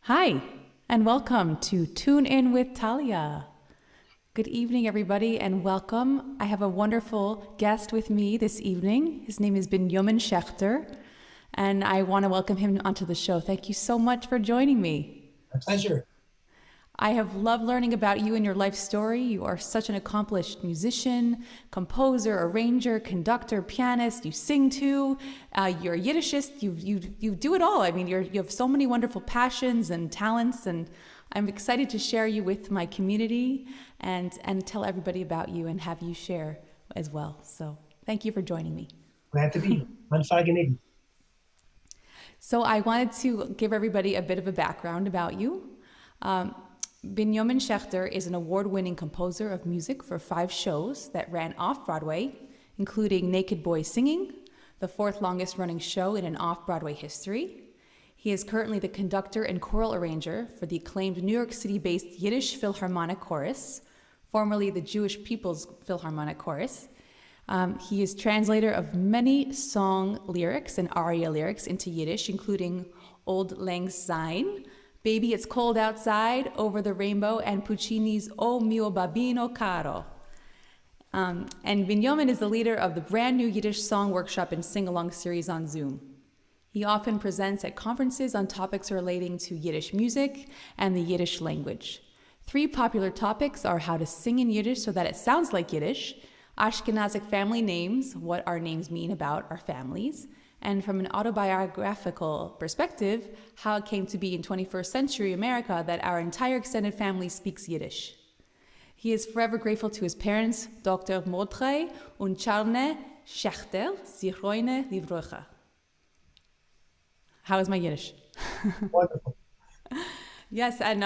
Hi, and welcome to Tune In with Talya. Good evening, everybody, and welcome. I have a wonderful guest with me this evening. His name is Benjamin Schechter, and I want to welcome him onto the show. Thank you so much for joining me. My pleasure. I have loved learning about you and your life story. You are such an accomplished musician, composer, arranger, conductor, pianist. You sing too. You're a Yiddishist. You do it all. I mean, you have so many wonderful passions and talents, and I'm excited to share you with my community and tell everybody about you and have you share as well. So thank you for joining me. Glad to be here. Unfagenedi. So I wanted to give everybody a bit of a background about you. Benjamin Schechter is an award-winning composer of music for 5 shows that ran off-Broadway, including Naked Boy Singing, the 4th longest-running show in an off-Broadway history. He is currently the conductor and choral arranger for the acclaimed New York City-based Yiddish Philharmonic Chorus, formerly the Jewish People's Philharmonic Chorus. He is translator of many song lyrics and aria lyrics into Yiddish, including Old Lang Syne, Baby It's Cold Outside, Over the Rainbow, and Puccini's O mio babino caro. And Benjamin is the leader of the brand new Yiddish song workshop and sing-along series on Zoom. He often presents at conferences on topics relating to Yiddish music and the Yiddish language. 3 popular topics are how to sing in Yiddish so that it sounds like Yiddish, Ashkenazic family names, what our names mean about our families, and from an autobiographical perspective, how it came to be in 21st century America that our entire extended family speaks Yiddish. He is forever grateful to his parents, Dr. Mordechai und Charne Schechter, Zichroine Livrocha. How is my Yiddish? Wonderful. Yes, and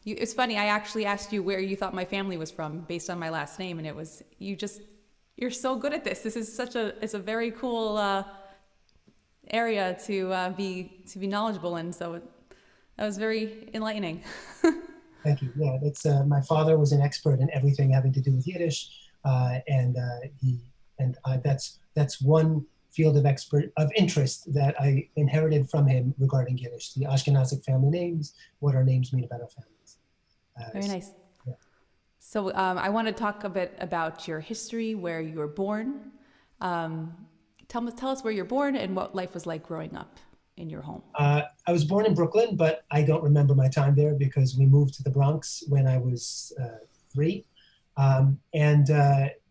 it's funny, I actually asked you where you thought my family was from based on my last name, and it was, you're so good at this. This is it's a very cool area to be knowledgeable in, so that was very enlightening. Thank you. Yeah, it's my father was an expert in everything having to do with Yiddish, that's one field of interest that I inherited from him regarding Yiddish, the Ashkenazic family names, what our names mean about our families. Very nice. Yeah. So I want to talk a bit about your history, where you were born. Tell us where you're born and what life was like growing up in your home. I was born in Brooklyn, but I don't remember my time there because we moved to the Bronx when I was 3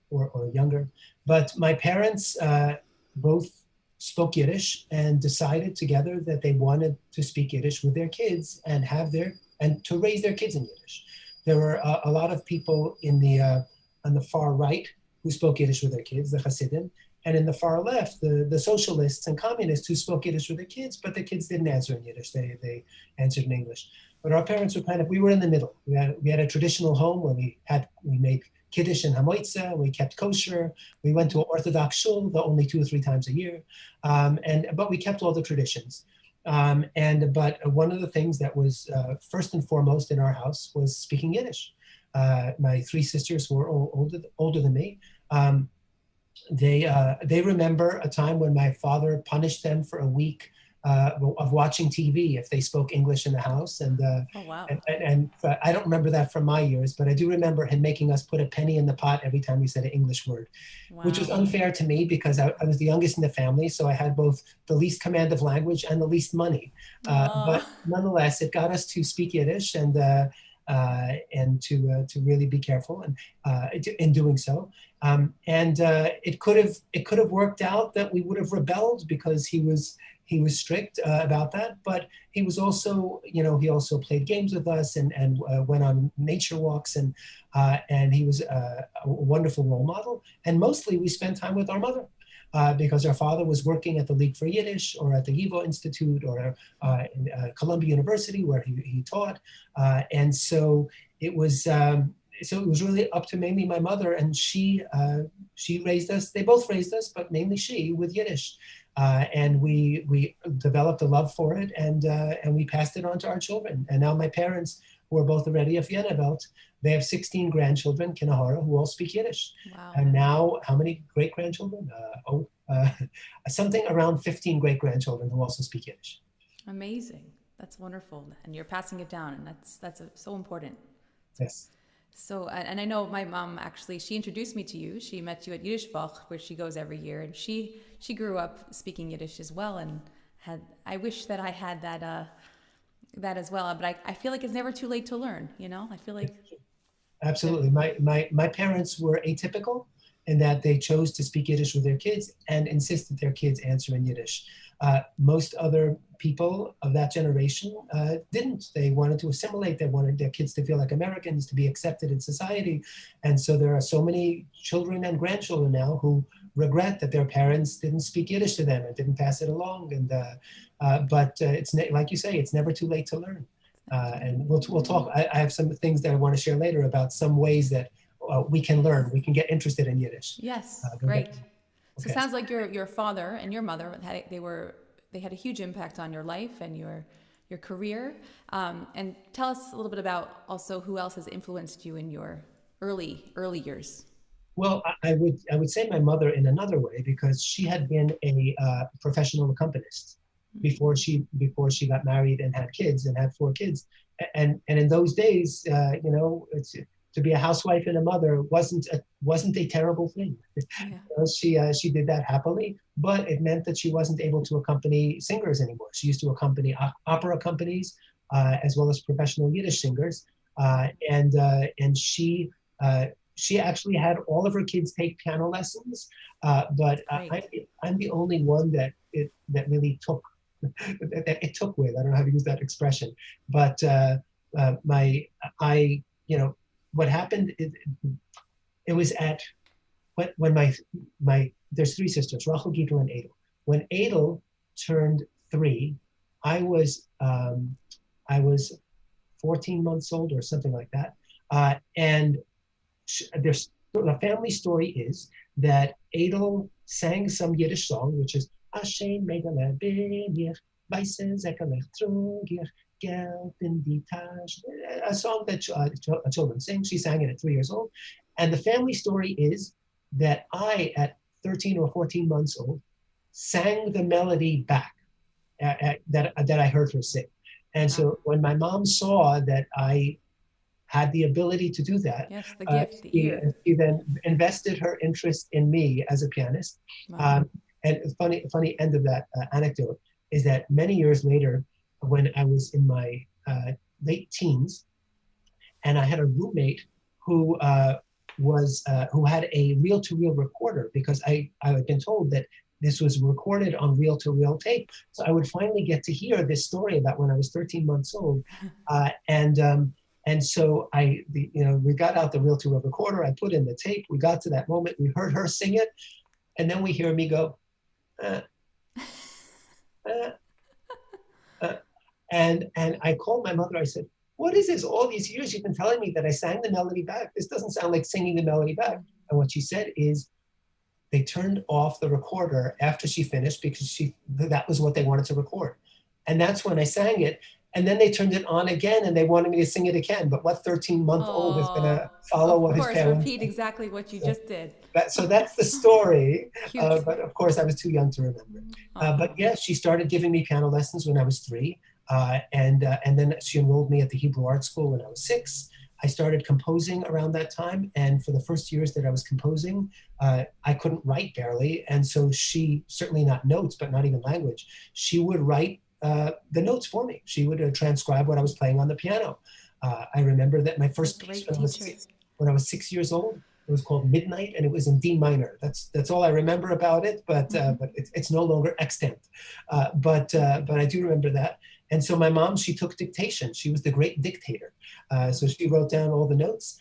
or younger. But my parents both spoke Yiddish and decided together that they wanted to speak Yiddish with their kids and to raise their kids in Yiddish. There were a lot of people on the far right who spoke Yiddish with their kids, the Hasidim, and in the far left, the socialists and communists who spoke Yiddish with their kids, but the kids didn't answer in Yiddish. They answered in English. But our parents we were in the middle. We had a traditional home where we made Kiddush and Hamoitza, we kept kosher, we went to an Orthodox shul, only 2 or 3 times a year, but we kept all the traditions. But one of the things that was first and foremost in our house was speaking Yiddish. My 3 sisters who were all older than me, they remember a time when my father punished them for a week of watching TV if they spoke English in the house. Oh, wow. And I don't remember that from my years, but I do remember him making us put a penny in the pot every time we said an English word, Wow. which was unfair to me because I was the youngest in the family. So I had both the least command of language and the least money. But nonetheless, it got us to speak Yiddish and to really be careful in doing so. It could have worked out that we would have rebelled because he was strict about that, but he was also, he also played games with us and went on nature walks and he was a wonderful role model. And mostly we spent time with our mother. Because our father was working at the League for Yiddish or at the YIVO Institute or in Columbia University where he taught. And so it was really up to mainly my mother, and she raised us. They both raised us, but mainly she with Yiddish. And we developed a love for it, and we passed it on to our children. And now my parents, who are both already of Vienna Welt, they have 16 grandchildren, Kinahara, who all speak Yiddish. Wow. And now, how many great-grandchildren? Something around 15 great-grandchildren who also speak Yiddish. Amazing. That's wonderful, and you're passing it down, and that's so important. Yes. So, and I know my mom actually, she introduced me to you. She met you at Yiddish Word, where she goes every year, and she grew up speaking Yiddish as well, and I wish that I had that as well, but I feel like it's never too late to learn. I feel like Absolutely. My parents were atypical in that they chose to speak Yiddish with their kids and insisted their kids answer in Yiddish. Most other people of that generation didn't. They wanted to assimilate. They wanted their kids to feel like Americans, to be accepted in society. And so there are so many children and grandchildren now who regret that their parents didn't speak Yiddish to them and didn't pass it along. But it's like you say, it's never too late to learn. And we'll talk. I have some things that I want to share later about some ways that we can learn. We can get interested in Yiddish. Yes, great. So Okay. it sounds like your father and your mother they had a huge impact on your life and your career. And tell us a little bit about also who else has influenced you in your early years. Well, I would say my mother in another way, because she had been a professional accompanist before she got married and had kids and had 4 kids. And in those days, to be a housewife and a mother wasn't a terrible thing. Yeah. She did that happily, but it meant that she wasn't able to accompany singers anymore. She used to accompany opera companies as well as professional Yiddish singers, and she actually had all of her kids take piano lessons, but I'm the only one that really took that it took with. I don't know how to use that expression, but what happened is, it was at when my there's 3 sisters, Rachel, Gidel, and Adel. When Adel turned 3, I was 14 months old or something like that, and the family story is that Adel sang some Yiddish song, which is Ashem Megaleh Benir, Weiße Säckelech Trugir, Geld in die Tasche, a song that children sing. She sang it at 3 years old. And the family story is that I, at 13 or 14 months old, sang the melody back that I heard her sing. And so when my mom saw that I had the ability to do that, yes, the gift, the ear. She then invested her interest in me as a pianist. Wow. And the funny end of that anecdote is that many years later, when I was in my late teens, and I had a roommate who had a reel-to-reel recorder, because I had been told that this was recorded on reel-to-reel tape. So I would finally get to hear this story about when I was 13 months old, and so we got out the reel-to-reel recorder. I put in the tape. We got to that moment. We heard her sing it, and then we hear me go, and I called my mother. I said, "What is this? All these years you've been telling me that I sang the melody back. This doesn't sound like singing the melody back." And what she said is, they turned off the recorder after she finished because that was what they wanted to record. And that's when I sang it. And then they turned it on again and they wanted me to sing it again. But what 13-month-old is going to follow what his parents? Of course, repeat exactly what you just did. So that's the story. But of course, I was too young to remember. But yeah, she started giving me piano lessons when I was 3. And then she enrolled me at the Hebrew Art School when I was 6. I started composing around that time. And for the first years that I was composing, I couldn't write barely. And so she, certainly not notes, but not even language, she would write the notes for me. She would transcribe what I was playing on the piano. I remember that my first piece when I was 6 years old, it was called Midnight, and it was in D minor. That's all I remember about it, but it's no longer extant. But I do remember that. And so my mom, she took dictation. She was the great dictator. So she wrote down all the notes.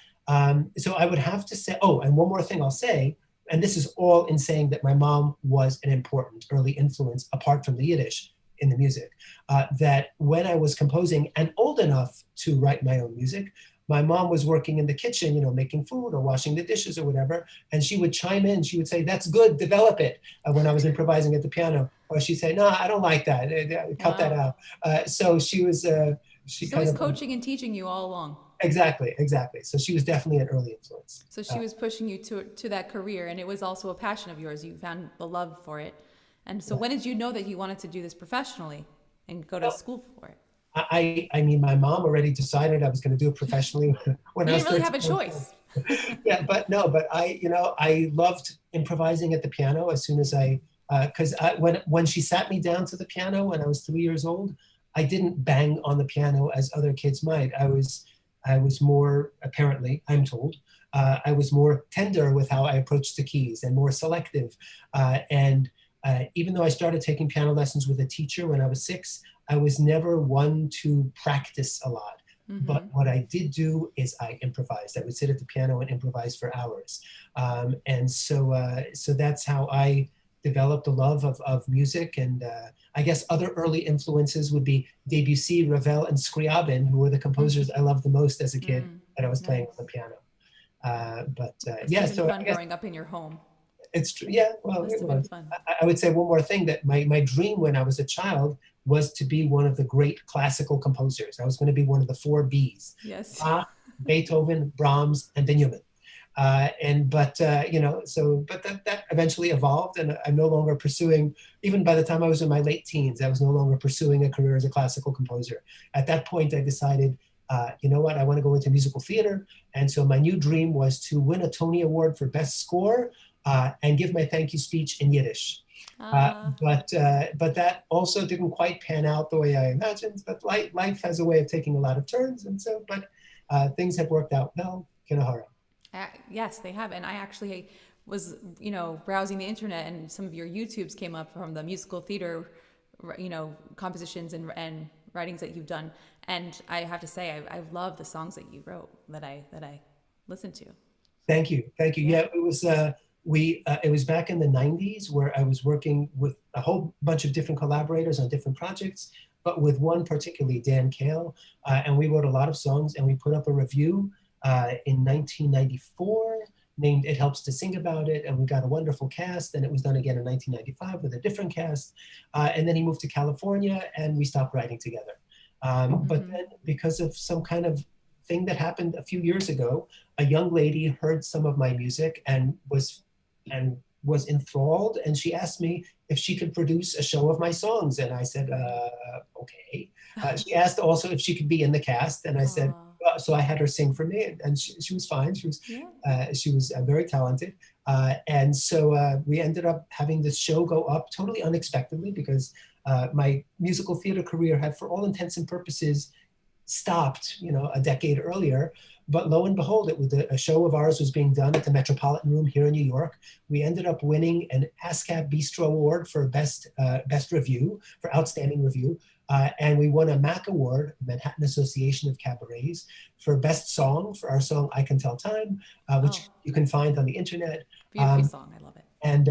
So I would have to say, and one more thing I'll say, and this is all in saying that my mom was an important early influence, apart from the Yiddish, in the music, that when I was composing and old enough to write my own music, my mom was working in the kitchen, making food or washing the dishes or whatever, and she would chime in. She would say, "That's good, develop it," when I was improvising at the piano. Or she'd say, "No, I don't like that, cut that out." So she was coaching and teaching you all along. Exactly. So she was definitely an early influence. So she was pushing you to that career, and it was also a passion of yours. You found the love for it. And so when did you know that you wanted to do this professionally and go to school for it? I mean, my mom already decided I was going to do it professionally when You I was didn't really have a 13 years choice. old. Yeah, but no, but I loved improvising at the piano as soon as because when she sat me down to the piano when I was 3 years old, I didn't bang on the piano as other kids might. I was more, apparently, I'm told, I was more tender with how I approached the keys and more selective. And even though I started taking piano lessons with a teacher when I was 6, I was never one to practice a lot. But what I did do is I improvised. I would sit at the piano and improvise for hours. So that's how I developed a love of music. And I guess other early influences would be Debussy, Ravel, and Scriabin, who were the composers I loved the most as a kid that I was playing on the piano. Must Yeah, have been so fun I guess growing up in your home. it's true. Yeah, well, Must it have been was. fun. I would say one more thing, that my dream when I was a child was to be one of the great classical composers. I was going to be one of the 4 Bs: Yes. Bach, Beethoven, Brahms, and Benjamin. But that eventually evolved, and I'm no longer pursuing. Even by the time I was in my late teens, I was no longer pursuing a career as a classical composer. At that point, I decided, you know what, I want to go into musical theater, and so my new dream was to win a Tony Award for Best Score and give my thank you speech in Yiddish. But that also didn't quite pan out the way I imagined. But life has a way of taking a lot of turns, and so things have worked out well. Kinahara. Yes, they have. And I actually was, browsing the internet, and some of your YouTubes came up from the musical theater, compositions and writings that you've done. And I have to say, I love the songs that you wrote that I listened to. Thank you. Yeah, it was it was back in the 90s where I was working with a whole bunch of different collaborators on different projects, but with one particularly, Dan Kale, and we wrote a lot of songs, and we put up a review in 1994 named It Helps to Sing About It, and we got a wonderful cast, and it was done again in 1995 with a different cast, and then he moved to California, and we stopped writing together. But then, because of some kind of thing that happened a few years ago, a young lady heard some of my music and was enthralled, and she asked me if she could produce a show of my songs, and I said, okay. She asked also if she could be in the cast, and I said, so I had her sing for me, and she was fine. She was very talented, and so we ended up having this show go up totally unexpectedly, because my musical theater career had, for all intents and purposes, stopped, a decade earlier. But lo and behold, a show of ours was being done at the Metropolitan Room here in New York. We ended up winning an ASCAP Bistro Award for best review, for outstanding review. And we won a MAC Award, Manhattan Association of Cabarets, for best song, for our song I Can Tell Time, which you can find on the internet. Beautiful song, I love it. And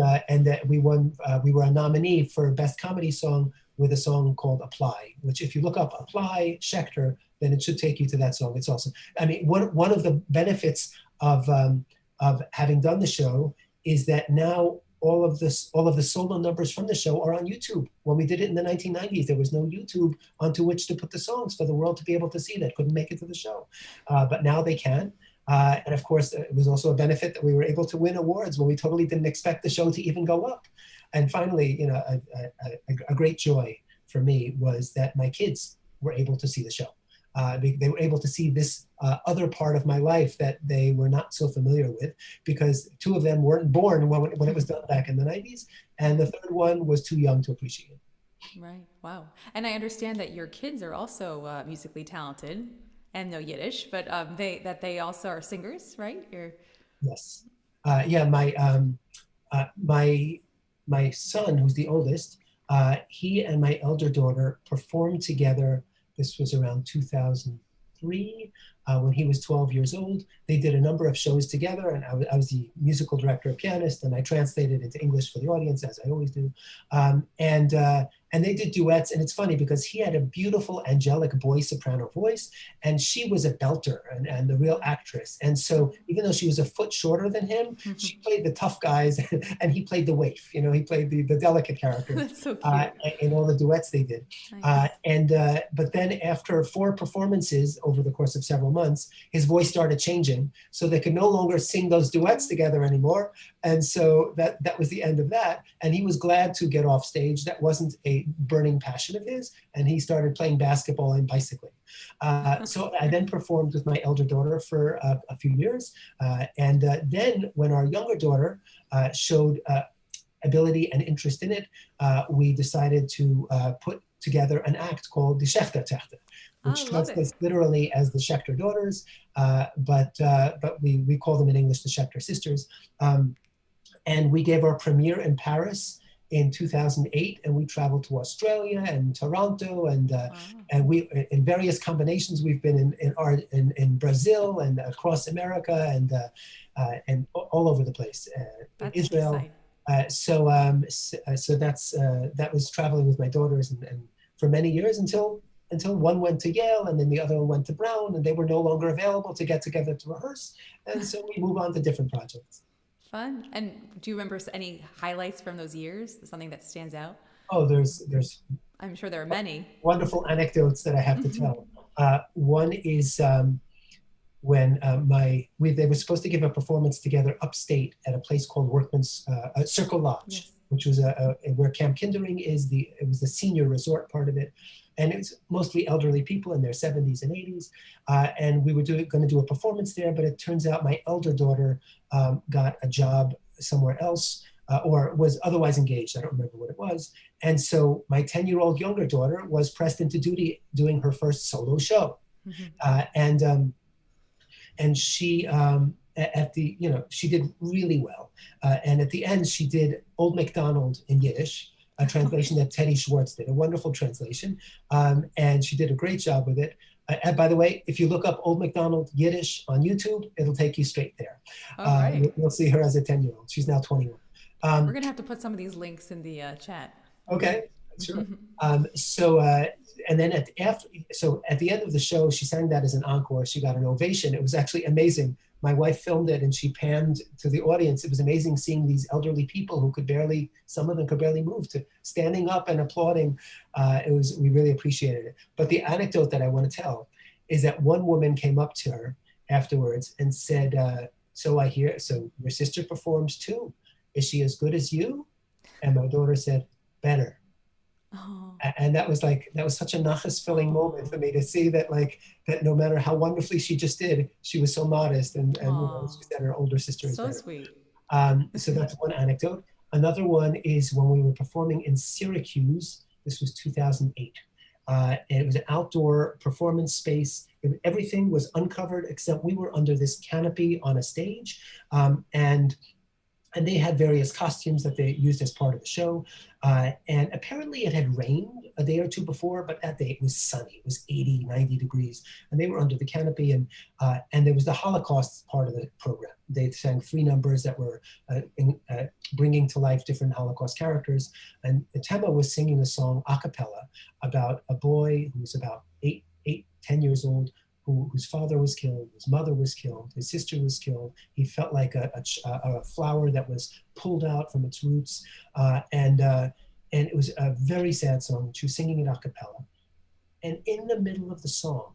that we won. We were a nominee for best comedy song with a song called Apply, which if you look up Apply Schechter, then it should take you to that song. It's awesome. I mean, one of the benefits of having done the show is that now all of the solo numbers from the show are on YouTube. When we did it in the 1990s, there was no YouTube onto which to put the songs for the world to be able to see that couldn't make it to the show. But now they can. And of course, it was also a benefit that we were able to win awards when we totally didn't expect the show to even go up. And finally, a great joy for me was that my kids were able to see the show. They were able to see this other part of my life that they were not so familiar with, because 2 of them weren't born when it was done back in the 90s, and the 3rd one was too young to appreciate it. Right. Wow. And I understand that your kids are also musically talented and know Yiddish, but they also are singers, right? Yes. Yeah. My son, who's the oldest, he and my elder daughter performed together. This was around 2003, when he was 12 years old. They did a number of shows together, and I was the musical director and pianist, and I translated into English for the audience, as I always do. And they did duets, and it's funny because he had a beautiful angelic boy soprano voice, and she was a belter and the real actress. And so even though she was a foot shorter than him, she played the tough guys, and he played the waif. He played the delicate character. That's so cute. In all the duets they did. Nice. But then after 4 performances over the course of several months, his voice started changing. So they could no longer sing those duets together anymore. And so that was the end of that. And he was glad to get off stage. That wasn't a burning passion of his. And he started playing basketball and bicycling. So I then performed with my elder daughter for a few years. And then when our younger daughter showed ability and interest in it, we decided to put together an act called the Schechter Chapter, which translates literally as the Schechter Daughters, but we call them in English the Schechter Sisters. And we gave our premiere in Paris in 2008, and we traveled to Australia and Toronto, and we, in various combinations, we've been in Brazil and across America and all over the place, in Israel. So that was traveling with my daughters and for many years until one went to Yale and then the other one went to Brown, and they were no longer available to get together to rehearse, and so we move on to different projects. Fun. And do you remember any highlights from those years? Something that stands out? Oh, there's I'm sure there are many wonderful anecdotes that I have to tell. One is when they were supposed to give a performance together upstate at a place called Workman's Circle Lodge, yes, which was where Camp Kindering is. It was the senior resort part of it, and it was mostly elderly people in their 70s and 80s. And we were going to do a performance there, but it turns out my elder daughter got a job somewhere else, or was otherwise engaged. I don't remember what it was. And so my 10-year-old younger daughter was pressed into duty doing her first solo show. Mm-hmm. And she, she did really well. And at the end, she did Old Macdonald in Yiddish, a translation that Teddy Schwartz did, a wonderful translation. And she did a great job with it. And by the way, if you look up Old Macdonald Yiddish on YouTube, it'll take you straight there. Right. You'll see her as a 10-year-old. She's now 21. We're going to have to put some of these links in the chat. Okay, sure. And then at the end of the show, she sang that as an encore. She got an ovation. It was actually amazing. My wife filmed it and she panned to the audience. It was amazing seeing these elderly people who some of them could barely move, to standing up and applauding. We really appreciated it. But the anecdote that I want to tell is that one woman came up to her afterwards and said, so your sister performs too. Is she as good as you? And my daughter said, better. Oh. And that was such a nachas filling moment for me to see that no matter how wonderfully she just did, she was so modest and she said her older sister is so better. Sweet. So that's one anecdote. Another one is when we were performing in Syracuse. This was 2008. And it was an outdoor performance space. Everything was uncovered except we were under this canopy on a stage. And they had various costumes that they used as part of the show. And apparently it had rained a day or two before, but that day it was sunny. It was 80, 90 degrees. And they were under the canopy, and there was the Holocaust part of the program. They sang 3 numbers that were bringing to life different Holocaust characters. And Tema was singing a song a cappella about a boy who was about 10 years old, whose father was killed, his mother was killed, his sister was killed. He felt like a flower that was pulled out from its roots. And it was a very sad song. She was singing it a cappella. And in the middle of the song,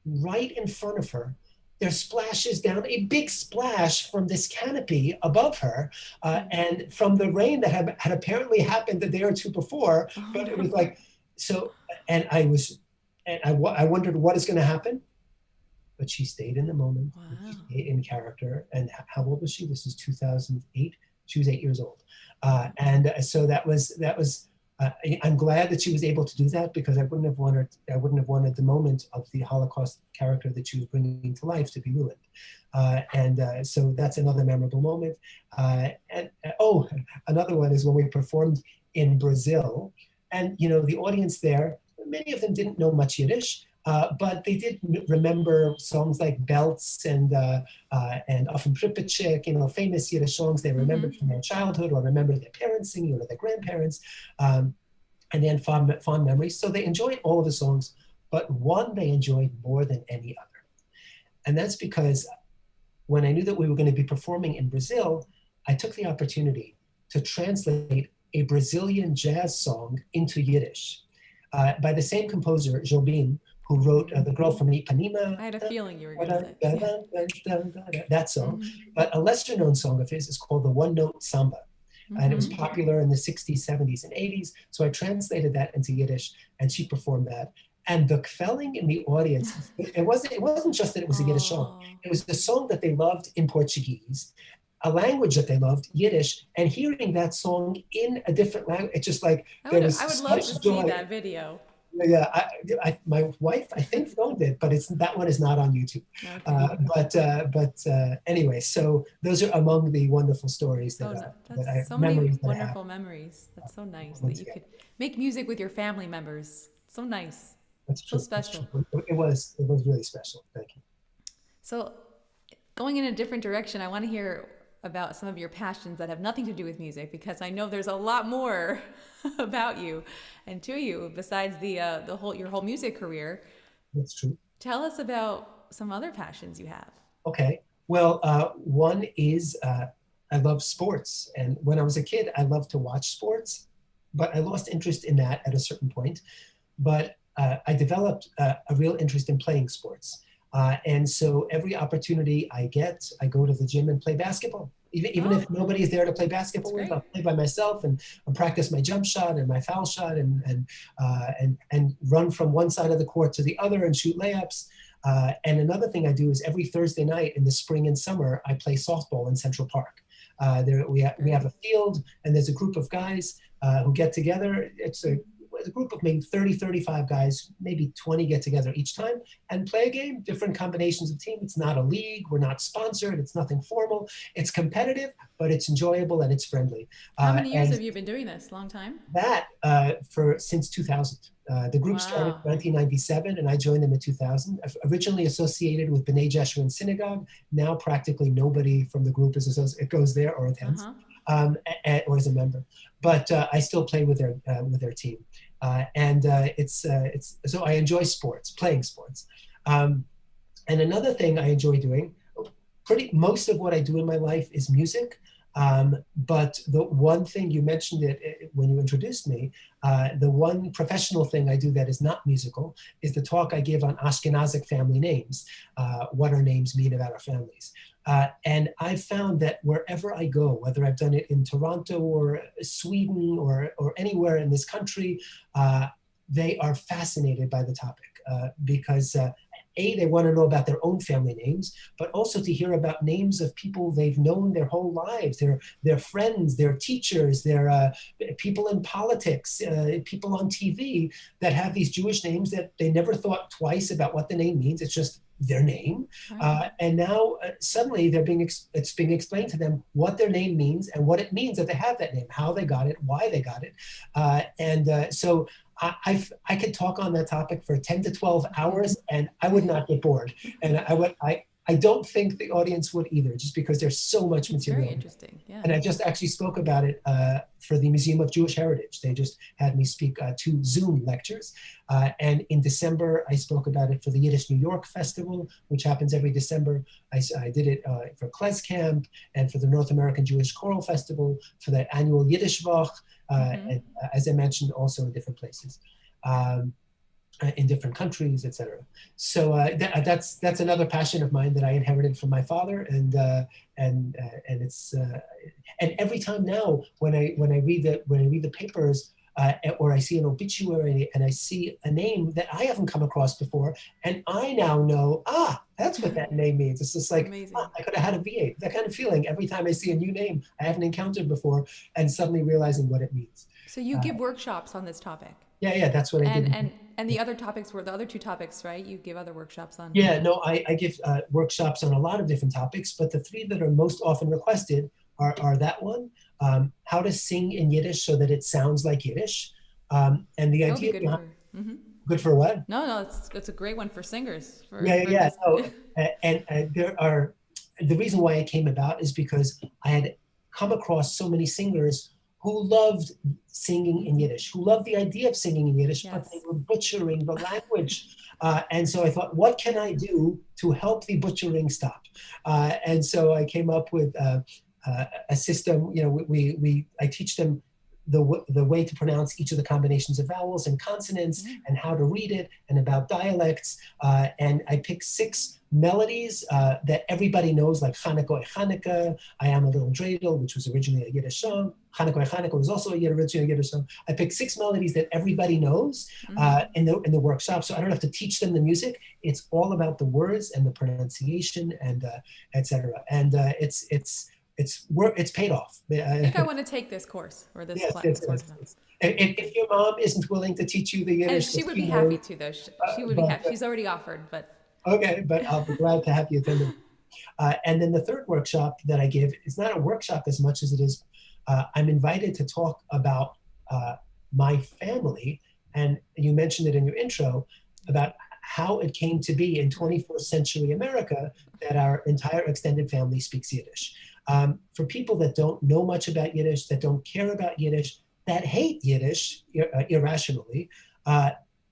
right in front of her, there splashes down a big splash from this canopy above her, and from the rain that had apparently happened a day or two before. But it was and I wondered what is going to happen. But she stayed in the moment. Wow. She stayed in character. And how old was she? This is 2008. She was 8 years old. So that was. I'm glad that she was able to do that, because I wouldn't have wanted the moment of the Holocaust character that she was bringing to life to be ruined. So that's another memorable moment. Another one is when we performed in Brazil, and the audience there, many of them didn't know much Yiddish. But they did remember songs like Belts and Often Pripyatchik, famous Yiddish songs they remembered from their childhood, or remember their parents singing, or their grandparents, and then fond memories. So they enjoyed all of the songs, but one they enjoyed more than any other. And that's because when I knew that we were going to be performing in Brazil, I took the opportunity to translate a Brazilian jazz song into Yiddish by the same composer, Jobim, who wrote The Girl from Ipanema. I had a feeling you were going to say that song. But a lesser known song of his is called the One Note Samba. And it was popular in the 60s, 70s, and 80s. So I translated that into Yiddish, and she performed that. And the kvelling in the audience, it wasn't just that it was a Yiddish song. It was the song that they loved in Portuguese, a language that they loved, Yiddish, and hearing that song in a different language, it's just like I would love to see that video. Yeah, my wife, I think, filmed it, but that one is not on YouTube. Okay. Anyway, so those are among the wonderful stories that I so many wonderful memories. That's so nice that you could make music with your family members. So nice. That's true. So special. It was really special. Thank you. So, going in a different direction, I want to hear about some of your passions that have nothing to do with music, because I know there's a lot more about you and to you besides your whole music career. That's true. Tell us about some other passions you have. Okay. Well, one is I love sports, and when I was a kid, I loved to watch sports, but I lost interest in that at a certain point. But I developed a real interest in playing sports. And so every opportunity I get, I go to the gym and play basketball. Even if nobody is there to play basketball with, I'll play by myself and practice my jump shot and my foul shot and run from one side of the court to the other and shoot layups. And another thing I do is every Thursday night in the spring and summer, I play softball in Central Park. We have a field, and there's a group of guys who get together. It's a group of maybe 30, 35 guys, maybe 20 get together each time and play a game, different combinations of teams. It's not a league. We're not sponsored. It's nothing formal. It's competitive, but it's enjoyable and it's friendly. How many years have you been doing this? Long time? That since 2000. The group started in 1997, and I joined them in 2000. Originally associated with B'nai Jeshurun Synagogue. Now practically nobody from the group is associated. It goes there or attends. Or is a member, but I still play with their team, and it's so I enjoy sports, playing sports, and another thing I enjoy doing. Most of what I do in my life is music, but the one thing you mentioned it when you introduced me, the one professional thing I do that is not musical is the talk I give on Ashkenazic family names, what our names mean about our families. And I've found that wherever I go, whether I've done it in Toronto or Sweden or anywhere in this country, they are fascinated by the topic because they want to know about their own family names, but also to hear about names of people they've known their whole lives, their friends, their teachers, their people in politics, people on TV that have these Jewish names that they never thought twice about what the name means. It's just their name. And now suddenly it's being explained to them what their name means and what it means that they have that name, how they got it, why they got it. So I could talk on that topic for 10 to 12 hours and I would not get bored. And I don't think the audience would either, just because there's so much material. Very interesting, yeah. And I just actually spoke about it for the Museum of Jewish Heritage. They just had me speak 2 Zoom lectures. And in December, I spoke about it for the Yiddish New York Festival, which happens every December. I did it for Klez Camp and for the North American Jewish Choral Festival, for the annual Yiddish Woch, and as I mentioned, also in different places. In different countries, etc. So that's another passion of mine that I inherited from my father, and it's and every time now when I read the papers or I see an obituary and I see a name that I haven't come across before, and I now know that's what that name means. It's just like I could have had a V8, that kind of feeling every time I see a new name I haven't encountered before, and suddenly realizing what it means. So you give workshops on this topic. Yeah, that's what I did. And the other topics were the other 2 topics, right? You give other workshops on. Yeah, no, I give workshops on a lot of different topics, but the 3 that are most often requested are that one, how to sing in Yiddish so that it sounds like Yiddish, and the idea behind good for what? No, it's a great one for singers. And there are the reason why it came about is because I had come across so many singers who loved singing in Yiddish, who loved the idea of singing in Yiddish, but they were butchering the language. And so I thought, what can I do to help the butchering stop? And so I came up with a system. I teach them the way to pronounce each of the combinations of vowels and consonants and how to read it and about dialects. And I picked 6 melodies that everybody knows, like Chanukah, Chanukah, I Am a Little Dreidel, which was originally a Yiddish song. Chanukah, Chanukah was also originally a Yiddish song. I picked 6 melodies that everybody knows in the workshop, so I don't have to teach them the music. It's all about the words and the pronunciation and etc. And it's paid off. I think I want to take this course or this class. Yes. If your mom isn't willing to teach you the Yiddish, and she would be happy to, though. She would be happy. She's already offered, but okay. But I'll be glad to have you attend it. And then the third workshop that I give is not a workshop as much as it is. I'm invited to talk about my family, and you mentioned it in your intro about how it came to be in 21st century America that our entire extended family speaks Yiddish. For people that don't know much about Yiddish, that don't care about Yiddish, that hate Yiddish irrationally,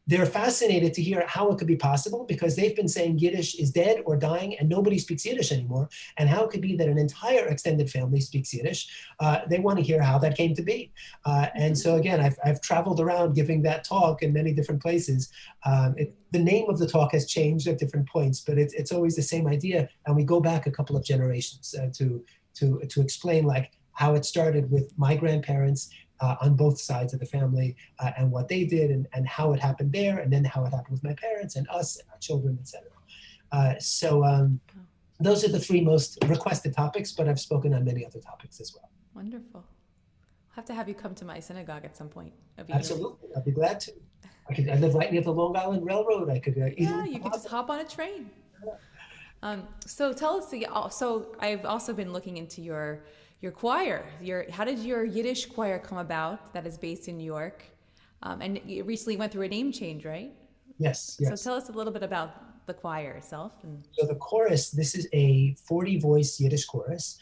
they're fascinated to hear how it could be possible, because they've been saying Yiddish is dead or dying and nobody speaks Yiddish anymore. And how it could be that an entire extended family speaks Yiddish. They want to hear how that came to be. And so again, I've traveled around giving that talk in many different places. The name of the talk has changed at different points, but it's always the same idea. And we go back a couple of generations to explain like how it started with my grandparents on both sides of the family and what they did and how it happened there, and then how it happened with my parents and us and our children, etc. So those are the 3 most requested topics, but I've spoken on many other topics as well. Wonderful. I'll have to have you come to my synagogue at some point. Absolutely. I'd be glad to. I live right near the Long Island Railroad. I could you could just hop on a train. So tell us, so I've also been looking into your choir. How did your Yiddish choir come about that is based in New York? And you recently went through a name change, right? Yes. So tell us a little bit about the choir itself. So the chorus, this is a 40-voice Yiddish chorus.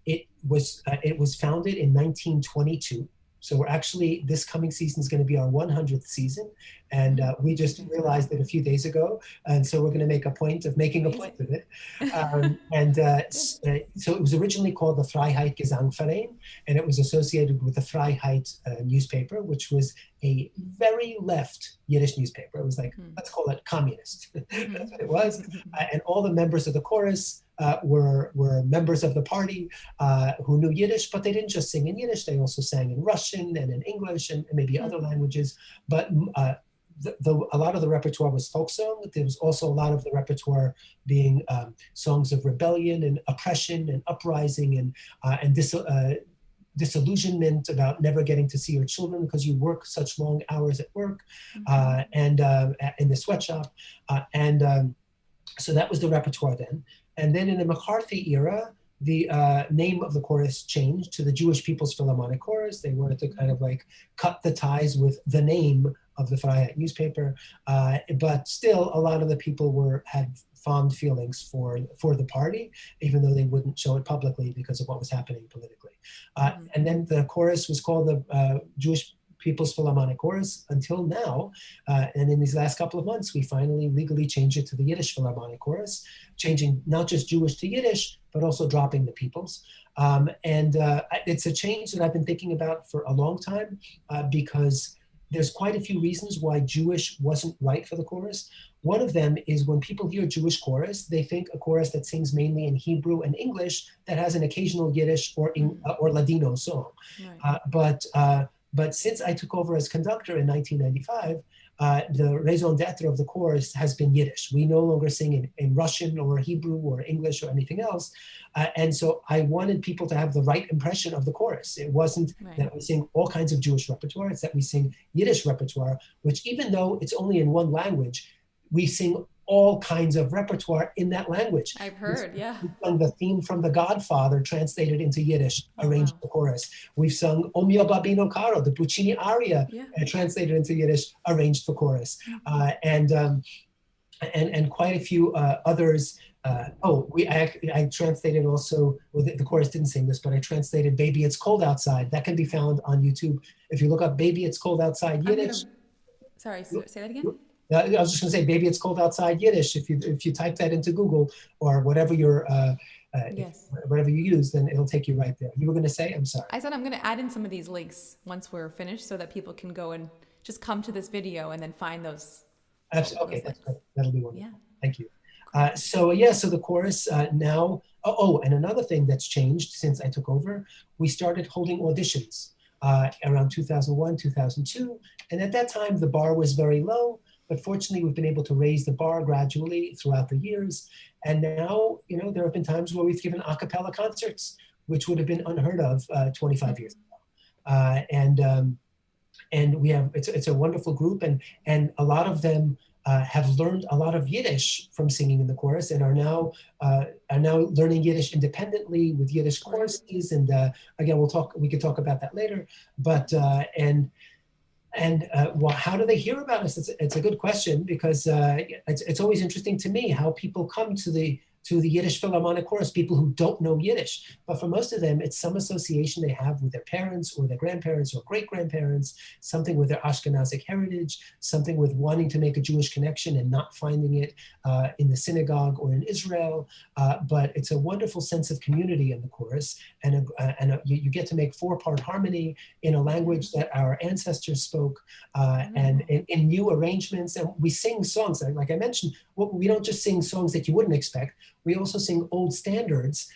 It was founded in 1922. So we're actually, this coming season is going to be our 100th season. And we just realized it a few days ago. And so we're going to make a point of making a point of it. So it was originally called the Freiheit Gesangverein, and it was associated with the Freiheit newspaper, which was a very left Yiddish newspaper. It was like, let's call it communist. That's what it was. And all the members of the chorus were members of the party who knew Yiddish, but they didn't just sing in Yiddish. They also sang in Russian and in English and maybe other languages. But a lot of the repertoire was folk song. There was also a lot of the repertoire being songs of rebellion and oppression and uprising and disillusionment about never getting to see your children because you work such long hours at work and in the sweatshop. So that was the repertoire then. And then in the McCarthy era, the name of the chorus changed to the Jewish People's Philharmonic Chorus. They wanted to kind of like cut the ties with the name of the Freiheit newspaper, but still a lot of the people had fond feelings for the party, even though they wouldn't show it publicly because of what was happening politically. And then the chorus was called the Jewish People's Philharmonic Chorus until now. And in these last couple of months, we finally legally changed it to the Yiddish Philharmonic Chorus, changing not just Jewish to Yiddish, but also dropping the People's. It's a change that I've been thinking about for a long time because there's quite a few reasons why Jewish wasn't right for the chorus. One of them is when people hear Jewish chorus, they think a chorus that sings mainly in Hebrew and English that has an occasional Yiddish or Ladino song. Right. But since I took over as conductor in 1995, the raison d'etre of the chorus has been Yiddish. We no longer sing in Russian or Hebrew or English or anything else. And so I wanted people to have the right impression of the chorus. It wasn't that we sing all kinds of Jewish repertoire, it's that we sing Yiddish repertoire, which even though it's only in one language, we sing all kinds of repertoire in that language. I've heard, We've sung the theme from The Godfather, translated into Yiddish, arranged for chorus. We've sung O mio babbino caro, the Puccini aria, translated into Yiddish, arranged for chorus. And quite a few others. I translated also, well, the chorus didn't sing this, but I translated Baby It's Cold Outside. That can be found on YouTube. If you look up Baby It's Cold Outside Yiddish. Sorry, say that again? I was just going to say, maybe it's called Outside Yiddish. If you type that into Google or whatever Yes. whatever you use, then it'll take you right there. You were going to say, I'm sorry. I said I'm going to add in some of these links once we're finished so that people can go and just come to this video and then find those. Absolutely. Okay, that's great. That'll be wonderful. Yeah. Thank you. So the chorus now. Oh, and another thing that's changed since I took over, we started holding auditions around 2001, 2002, and at that time the bar was very low. But fortunately, we've been able to raise the bar gradually throughout the years. And now, there have been times where we've given a cappella concerts, which would have been unheard of 25 years ago. And we have it's a wonderful group, and a lot of them have learned a lot of Yiddish from singing in the chorus, and are now learning Yiddish independently with Yiddish courses. And again, we could talk about that later. But well, how do they hear about us? It's a good question, because it's always interesting to me how people come to the Yiddish Philharmonic Chorus, people who don't know Yiddish. But for most of them, it's some association they have with their parents or their grandparents or great-grandparents, something with their Ashkenazic heritage, something with wanting to make a Jewish connection and not finding it in the synagogue or in Israel. But it's a wonderful sense of community in the chorus. And you get to make 4-part harmony in a language that our ancestors spoke, and in new arrangements. And we sing songs, like I mentioned, we don't just sing songs that you wouldn't expect. We also sing old standards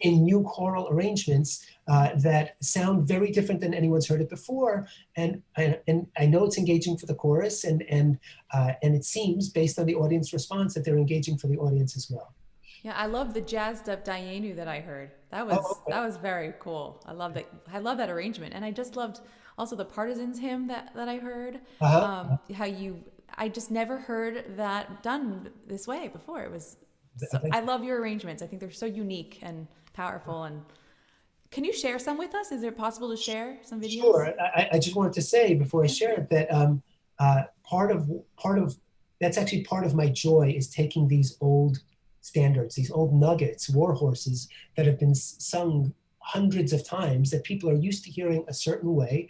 in new choral arrangements that sound very different than anyone's heard it before. And I know it's engaging for the chorus, and it seems, based on the audience response, that they're engaging for the audience as well. Yeah, I love the jazzed up Dayenu that I heard. That was very cool. I love that. I love that arrangement, and I just loved also the Partisans hymn that I heard. I just never heard that done this way before. It was. I love your arrangements. I think they're so unique and powerful. And can you share some with us? Is it possible to share some videos? Sure. I just wanted to say before I share it that part of that's actually part of my joy is taking these old standards, these old nuggets, war horses that have been sung hundreds of times, that people are used to hearing a certain way,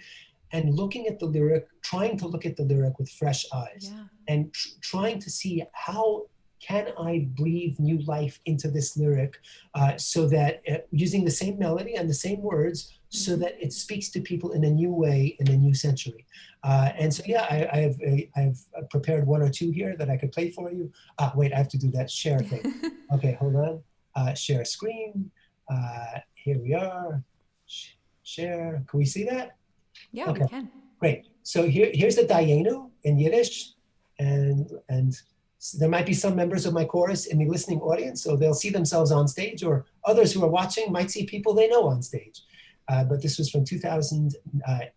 and looking at the lyric, trying to look at the lyric with fresh eyes, and trying to see how can I breathe new life into this lyric, so that using the same melody and the same words, so that it speaks to people in a new way in a new century. And so, I've prepared 1 or 2 here that I could play for you. Wait, I have to do that share thing. Okay, hold on. Share screen. Here we are. Share. Can we see that? Yeah, we can. Great. So here's the Dayenu in Yiddish, and there might be some members of my chorus in the listening audience, so they'll see themselves on stage, or others who are watching might see people they know on stage. But this was from 2018.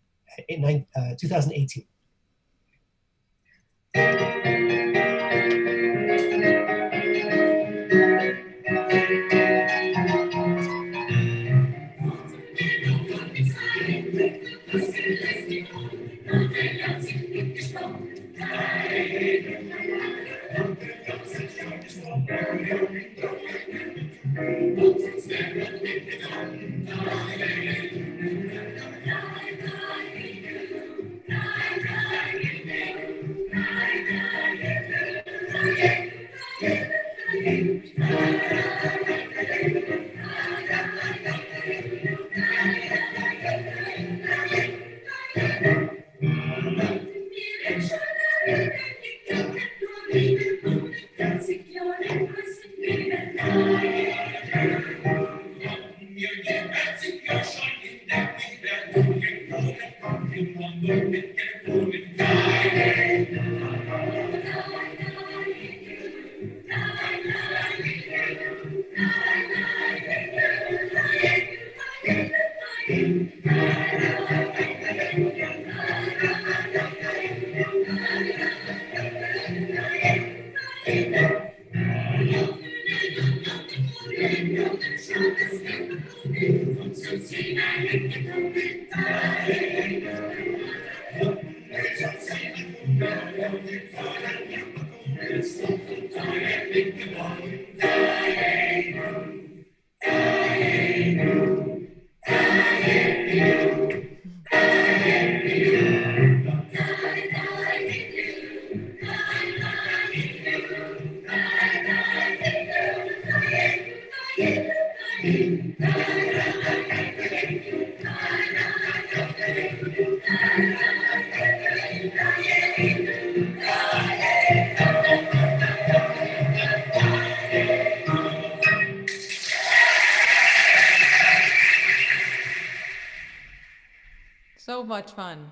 So much fun.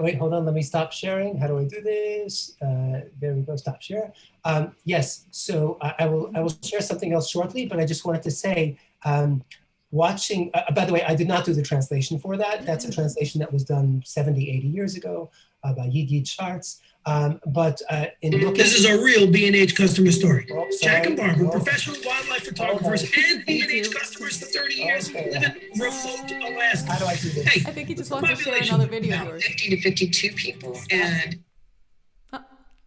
Wait, hold on. Let me stop sharing. How do I do this? There we go. Stop share. Yes. So I will share something else shortly, but I just wanted to say, watching. By the way, I did not do the translation for that. That's a translation that was done 70, 80 years ago by Yiddish Choruses. But in looking, this is a real B&H customer story. Oh, Jack and Barbara, Oh. professional wildlife photographers and B&H YouTube. customers for 30 years, live in remote Alaska. How do I do this? Hey, I think he just what's the wants to share population? another video of About yours. 50 to 52 people, and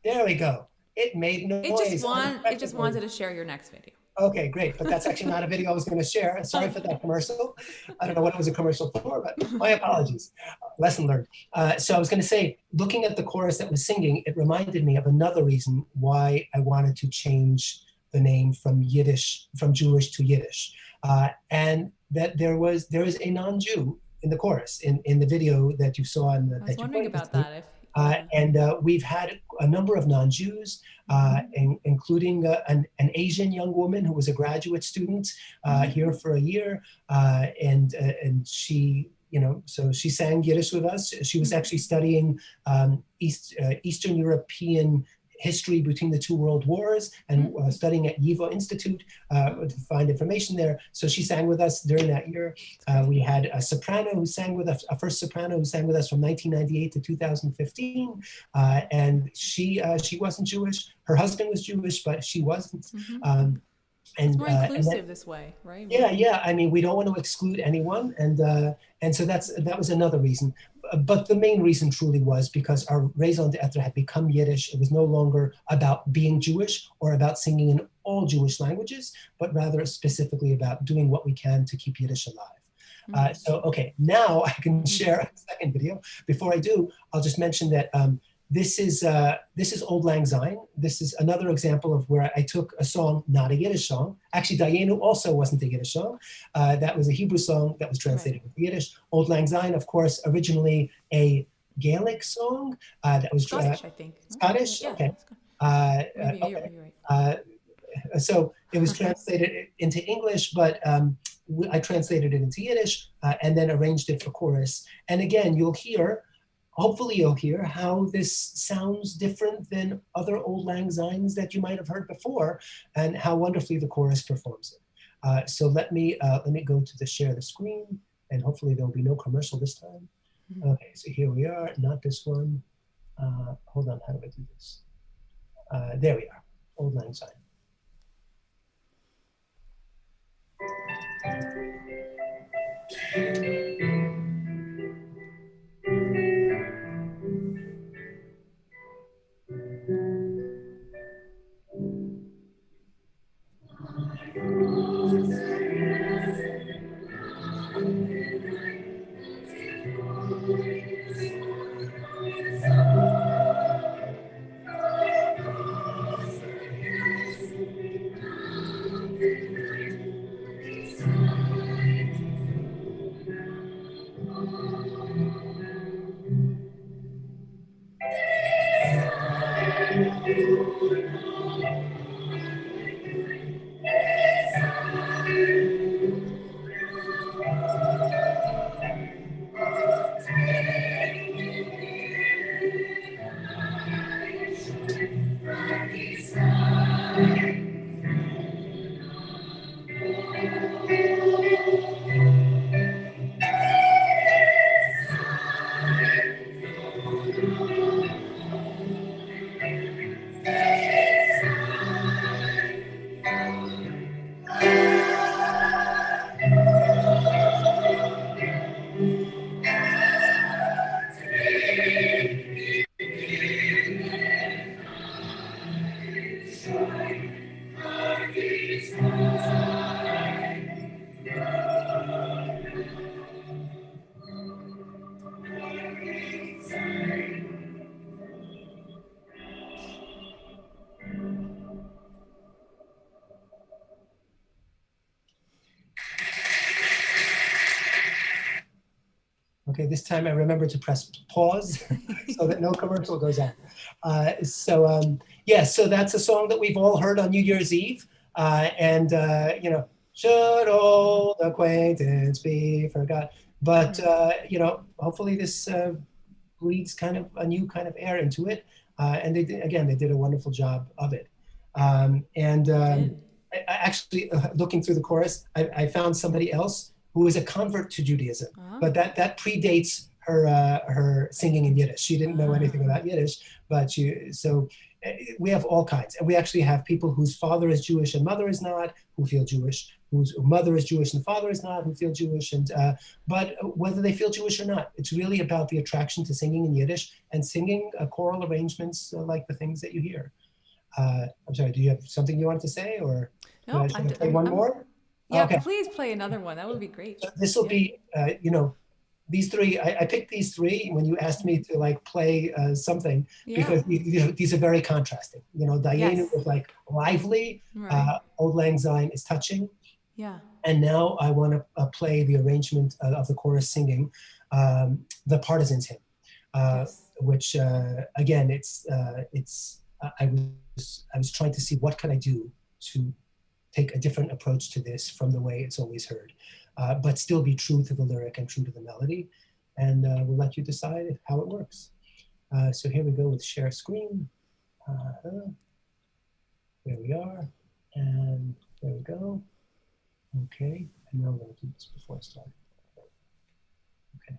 There we go. It made noise. It just wanted to share your next video. Okay, great. But that's actually not a video I was going to share. Sorry for that commercial. I don't know what it was a commercial for, but my apologies. Lesson learned. So I was going to say, looking at the chorus that was singing, it reminded me of another reason why I wanted to change the name from Jewish to Yiddish. And that there is a non-Jew in the chorus, in the video that you saw. I was wondering about that. And we've had a number of non-Jews, including an Asian young woman who was a graduate student here for a year, and she, so she sang Yiddish with us. She was actually studying Eastern European history between the two world wars and studying at YIVA Institute to find information there. So she sang with us during that year. We had a soprano who sang with us, a first soprano who sang with us from 1998 to 2015. And she wasn't Jewish. Her husband was Jewish, but she wasn't. It's more inclusive this way, right? Yeah. I mean, we don't want to exclude anyone, and so that was another reason. But the main reason truly was because our raison d'etre had become Yiddish. It was no longer about being Jewish or about singing in all Jewish languages, but rather specifically about doing what we can to keep Yiddish alive. So, okay, now I can share a second video. Before I do, I'll just mention that this is Old Lang Syne. This is another example of where I took a song, not a Yiddish song. Actually, Dayenu also wasn't a Yiddish song. That was a Hebrew song that was translated into Yiddish. Old Lang Syne, of course, originally a Gaelic song that was Scottish, I think. Scottish. Yeah, okay. Maybe Okay. you're right. So it was translated into English, but I translated it into Yiddish and then arranged it for chorus. And again, hopefully you'll hear how this sounds different than other Old Lang Synes that you might have heard before, and how wonderfully the chorus performs it. So let me go to share the screen, and hopefully there'll be no commercial this time. Okay, so here we are, not this one. Hold on, how do I do this? There we are, Old Lang Syne. Okay, this time I remember to press pause so that no commercial goes on. So that's a song that we've all heard on New Year's Eve. Should old acquaintance be forgot? But, hopefully this breathes kind of a new kind of air into it. And they did a wonderful job of it. Actually, looking through the chorus, I found somebody else who is a convert to Judaism, but that predates her singing in Yiddish. She didn't know anything about Yiddish, but we have all kinds, and we actually have people whose father is Jewish and mother is not, who feel Jewish, whose mother is Jewish and father is not, who feel Jewish, but whether they feel Jewish or not, it's really about the attraction to singing in Yiddish and singing choral arrangements like the things that you hear. I'm sorry, do you have something you wanted to say, or no, should I play one more? Yeah, okay. Please play another one. That would be great. So this will be, these three, I picked these three when you asked me to like play something, because these are very contrasting. Dayenu was like lively, Right. Old Lang Syne is touching. Yeah. And now I want to play the arrangement of the chorus singing the Partisans hymn, which again, I was trying to see what can I do to take a different approach to this from the way it's always heard, but still be true to the lyric and true to the melody. And we'll let you decide how it works. So here we go with share screen. There we are. And there we go. Okay. And now I'm going to do this before I start. Okay.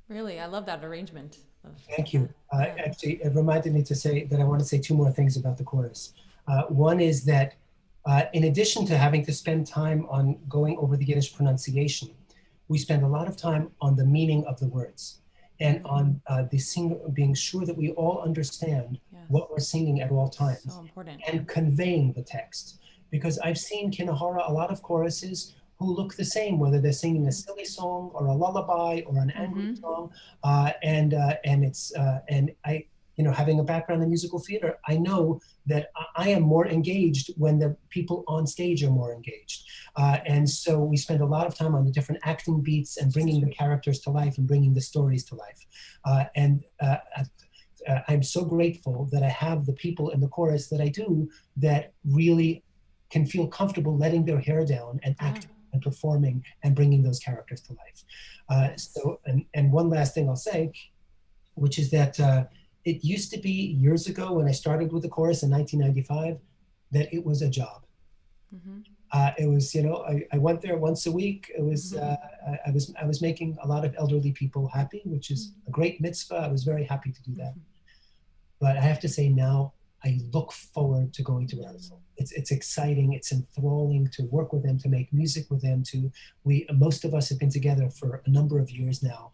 Really, I love that arrangement. Thank you. Actually, it reminded me to say that I want to say two more things about the chorus. One is that in addition to having to spend time on going over the Yiddish pronunciation, we spend a lot of time on the meaning of the words. and on being sure that we all understand what we're singing at all times, So important. and conveying the text. Because I've seen Kinahara, a lot of choruses who look the same, whether they're singing a silly song or a lullaby or an angry song, and I, having a background in musical theater, I know that I am more engaged when the people on stage are more engaged. And so we spend a lot of time on the different acting beats and bringing the characters to life and bringing the stories to life. I'm so grateful that I have the people in the chorus that I do that really can feel comfortable letting their hair down and acting and performing and bringing those characters to life. And one last thing I'll say, which is that it used to be years ago when I started with the chorus in 1995, that it was a job. It was, I went there once a week. It was, I was making a lot of elderly people happy, which is a great mitzvah. I was very happy to do that. But I have to say now, I look forward to going to rehearsal. It's exciting. It's enthralling to work with them, to make music with them. Most of us have been together for a number of years now,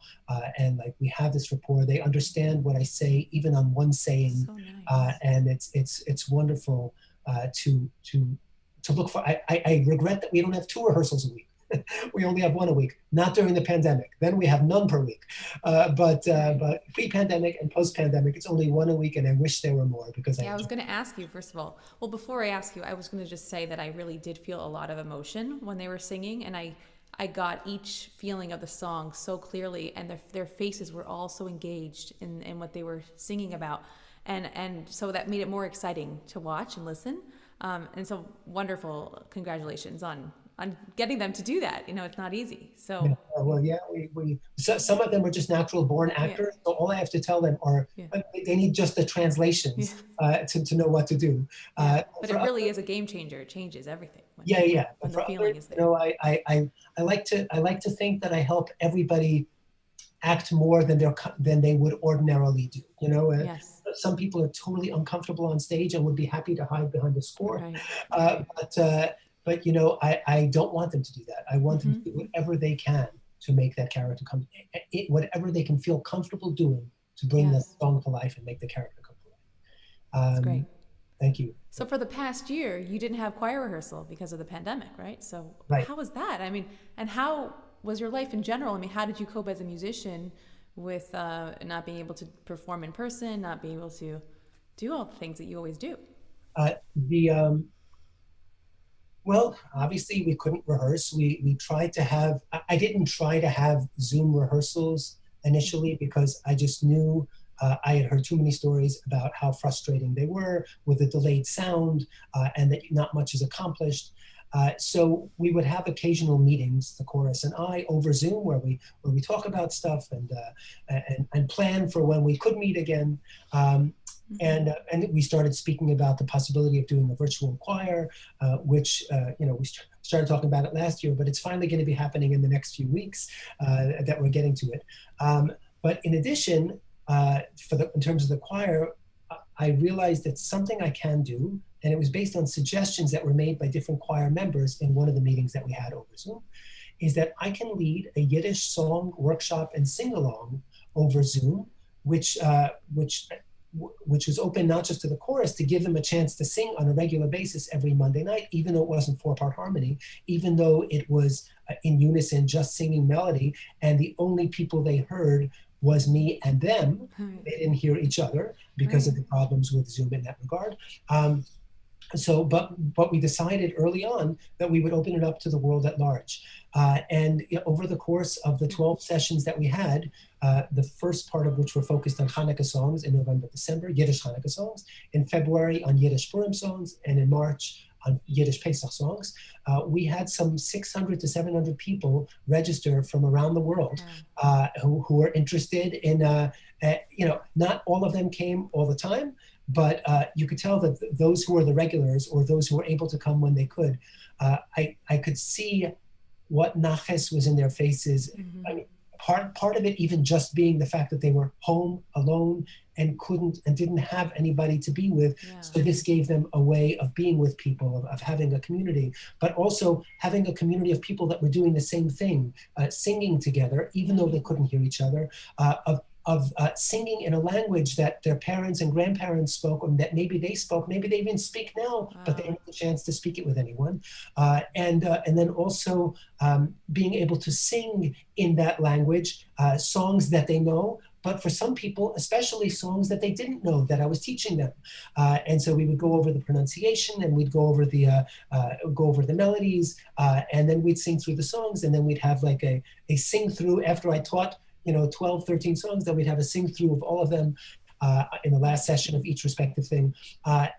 and like we have this rapport. They understand what I say, even on one saying, So nice. and it's wonderful to look for. I regret that we don't have 2 rehearsals a week. We only have 1 a week, not during the pandemic. Then we have none per week. But pre-pandemic and post-pandemic, it's only 1 a week, and I wish there were more because I was going to ask you, first of all. Well, before I ask you, I was going to just say that I really did feel a lot of emotion when they were singing, and I got each feeling of the song so clearly, and their faces were all so engaged in what they were singing about, and so that made it more exciting to watch and listen. And so wonderful, congratulations on getting them to do that. It's not easy. So some of them are just natural born actors. So all I have to tell them are they need just the translations to know what to do. But it really is a game changer. It changes everything. When the feeling is there. I like to think that I help everybody act more than they would ordinarily do. Some people are totally uncomfortable on stage and would be happy to hide behind a score. Right. But I don't want them to do that. I want them to do whatever they can to make that character come, whatever they can feel comfortable doing to bring the song to life and make the character come to life. That's great. Thank you. So for the past year, you didn't have choir rehearsal because of the pandemic, right? So how was that? I mean, and how was your life in general? I mean, how did you cope as a musician with not being able to perform in person, not being able to do all the things that you always do? Well, obviously we couldn't rehearse. We tried to have, I didn't try to have Zoom rehearsals initially because I just knew I had heard too many stories about how frustrating they were with the delayed sound and that not much is accomplished. So we would have occasional meetings, the chorus and I, over Zoom, where we talk about stuff and plan for when we could meet again. And we started speaking about the possibility of doing a virtual choir, which we started talking about it last year, but it's finally going to be happening in the next few weeks that we're getting to it. But in addition, in terms of the choir, I realized that something I can do, and it was based on suggestions that were made by different choir members in one of the meetings that we had over Zoom, is that I can lead a Yiddish song workshop and sing-along over Zoom, which was open not just to the chorus, to give them a chance to sing on a regular basis every Monday night, even though it wasn't 4-part harmony, even though it was in unison, just singing melody, and the only people they heard was me and them. They didn't hear each other because of the problems with Zoom in that regard. But we decided early on that we would open it up to the world at large. And over the course of the 12 sessions that we had, the first part of which were focused on Hanukkah songs in November, December, Yiddish Hanukkah songs, in February on Yiddish Purim songs, and in March on Yiddish Pesach songs, we had some 600 to 700 people register from around the world who were interested in, not all of them came all the time, but you could tell that those who were the regulars or those who were able to come when they could, I could see what naches was in their faces. I mean, part of it even just being the fact that they were home alone and didn't have anybody to be with. So this gave them a way of being with people, of having a community, but also having a community of people that were doing the same thing, singing together, even though they couldn't hear each other, of singing in a language that their parents and grandparents spoke, or that maybe they spoke, maybe they even speak now, but they didn't have the chance to speak it with anyone. And then also being able to sing in that language songs that they know, but for some people, especially songs that they didn't know that I was teaching them. And so we would go over the pronunciation, and we'd go over the melodies, and then we'd sing through the songs, and then we'd have like a sing through after I taught 12, 13 songs, then we'd have a sing through of all of them in the last session of each respective thing.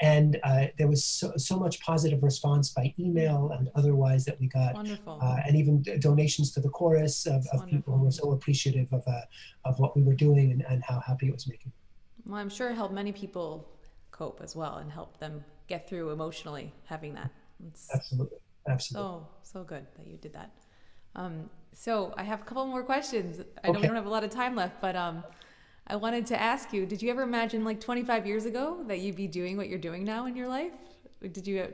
And there was so much positive response by email and otherwise that we got. Wonderful. And even donations to the chorus of people who were so appreciative of what we were doing and how happy it was making. Well, I'm sure it helped many people cope as well and help them get through emotionally having that. Absolutely. So good that you did that. So I have a couple more questions. I know we don't have a lot of time left, but I wanted to ask you, did you ever imagine like 25 years ago that you'd be doing what you're doing now in your life? Did you?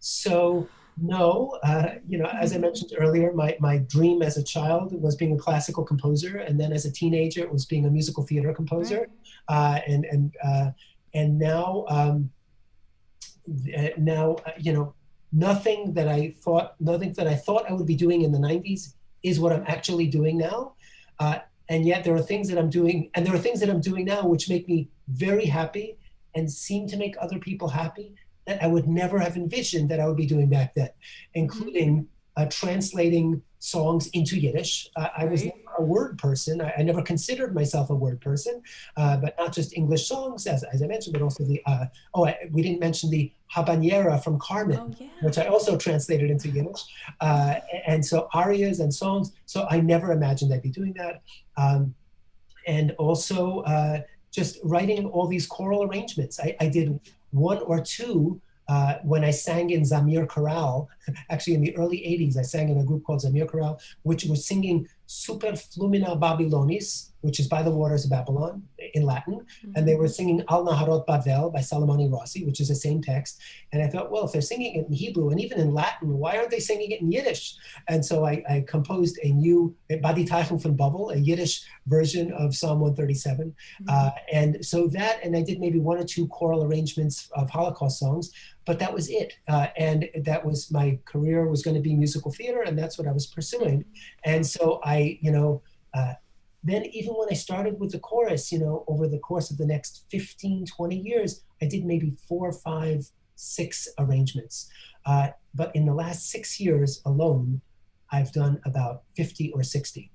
So no, as I mentioned earlier, my dream as a child was being a classical composer, and then as a teenager it was being a musical theater composer, and now nothing that I thought I would be doing in the 90s is what I'm actually doing now. And yet there are things that I'm doing, and there are things that I'm doing now which make me very happy and seem to make other people happy that I would never have envisioned that I would be doing back then, including translating songs into Yiddish. I was never a word person. I never considered myself a word person, but not just English songs, as I mentioned, but also we didn't mention the Habanera from Carmen, which I also translated into Yiddish. And so arias and songs. So I never imagined I'd be doing that. And also just writing all these choral arrangements. I did one or two when I sang in Zamir Chorale. Actually in the early 80s, I sang in a group called Zamir Chorale, which was singing Super Flumina Babylonis, which is By the Waters of Babylon in Latin. And they were singing Al Naharot Bavel by Salomoni Rossi, which is the same text. And I thought, well, if they're singing it in Hebrew and even in Latin, why aren't they singing it in Yiddish? And so I composed a new Badi Teichung von Bavel, a Yiddish version of Psalm 137. And so and I did maybe one or two choral arrangements of Holocaust songs, but that was it. And that was my career was going to be musical theater, and that's what I was pursuing. And so then even when I started with the chorus, over the course of the next 15, 20 years, I did maybe 4, 5, 6 arrangements. But in the last 6 years alone, I've done about 50 or 60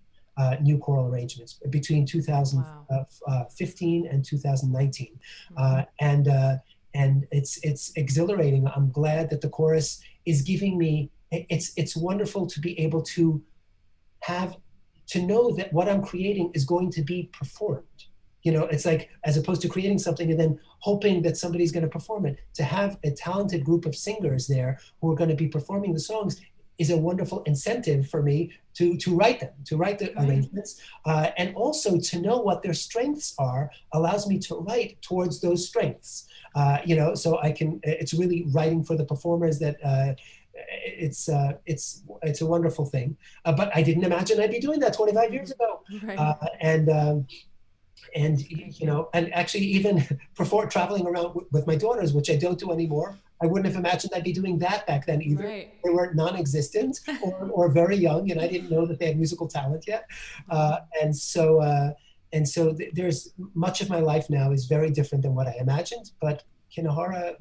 new choral arrangements between 2015 and 2019. And it's exhilarating. I'm glad that the chorus is giving me, it's wonderful to be able to know that what I'm creating is going to be performed. It's like, as opposed to creating something and then hoping that somebody's going to perform it, to have a talented group of singers there who are going to be performing the songs is a wonderful incentive for me to write the arrangements. And also to know what their strengths are allows me to write towards those strengths. So it's really writing for the performers that, it's a wonderful thing, but I didn't imagine I'd be doing that 25 years ago. And actually even before traveling around with my daughters, which I don't do anymore, I wouldn't have imagined I'd be doing that back then either. They were non-existent or very young, and I didn't know that they had musical talent yet. And so there's much of my life now is very different than what I imagined, but Kinahara,